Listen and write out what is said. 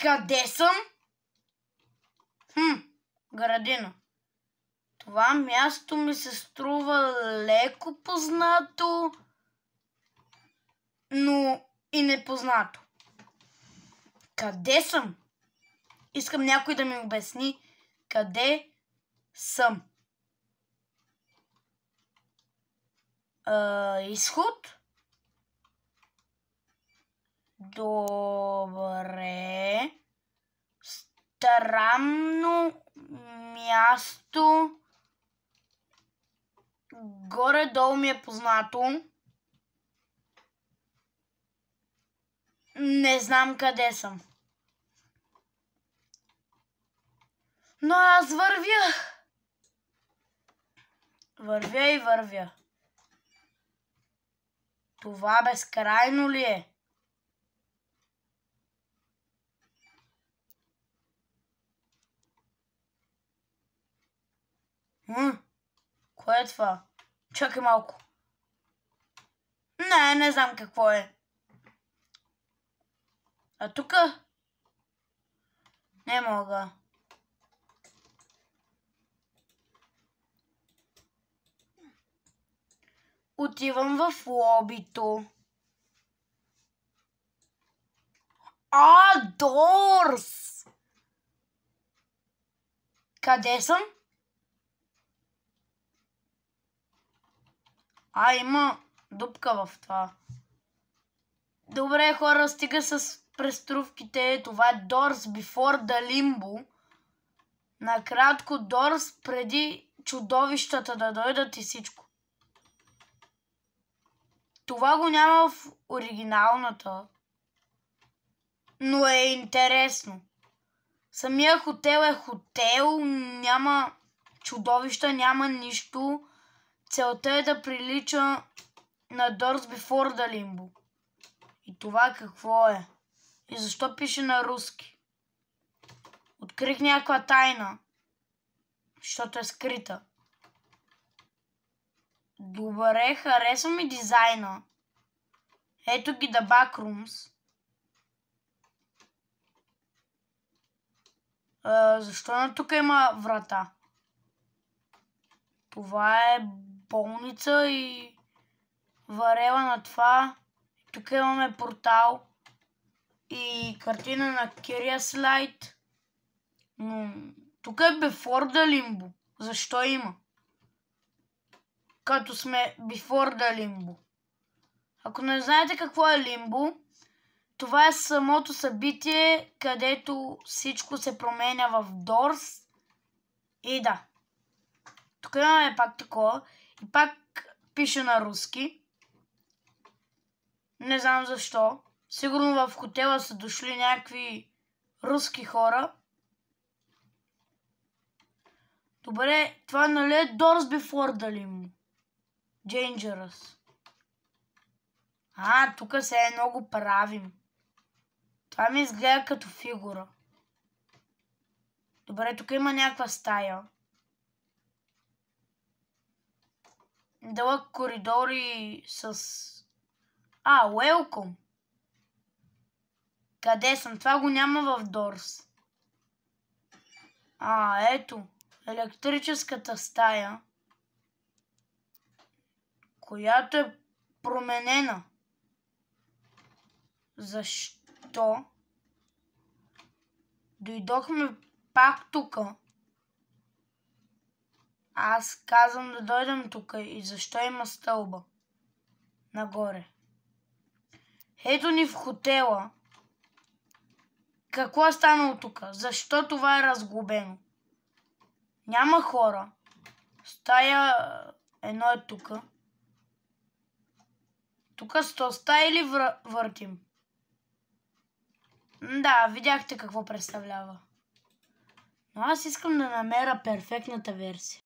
Къде съм? Градина. Това място ми се струва леко познато, но и непознато. Къде съм? Искам някой да ми обясни къде съм. Изход? Добре. Странно място. Горе-долу ми е познато. Не знам къде съм. Но аз вървя. Вървя и вървя. Това безкрайно ли е? Кое е това? Чакай малко. Не знам какво е. А тука? Не мога. Отивам в лобито. Дорс! Къде съм? Има дупка в това. Добре, хора, стига с преструвките. Това е Doors Before the Limbo. Накратко, Doors преди чудовищата да дойдат и всичко. Това го няма в оригиналната. Но е интересно. Самия хотел е хотел, няма чудовища, няма нищо. Целта е да прилича на Doors Before the Limbo. И това какво е? И защо пише на руски? Открих някаква тайна, защото е скрита. Добре, харесва ми дизайна. Ето ги The Backrooms. Защо на тук има врата? Това е болница и варела на това. Тук имаме портал и картина на Кирия Слайд. Но тук е Before the Limbo. Защо има? Като сме Before the Limbo. Ако не знаете какво е Limbo, това е самото събитие, където всичко се променя в Doors. И да. Тук имаме пак такова. И пак пише на руски. Не знам защо. Сигурно в хотела са дошли някакви руски хора. Добре, това нали е Doors Before the Limbo? Dangerous. Тук се е много правим. Това ми изгледа като фигура. Добре, тук има някаква стая. Дълъг коридор и с... Welcome. Къде съм? Това го няма в Doors. Ето. Електрическата стая, която е променена. Защо? Дойдохме пак тук. Аз казвам да дойдем тук. И защо има стълба? Нагоре. Ето ни в хотела. Какво е станало тук? Защо това е разглобено? Няма хора. Стая едно е тук. Тук 100 стаи или въртим? Да, видяхте какво представлява. Но аз искам да намеря перфектната версия.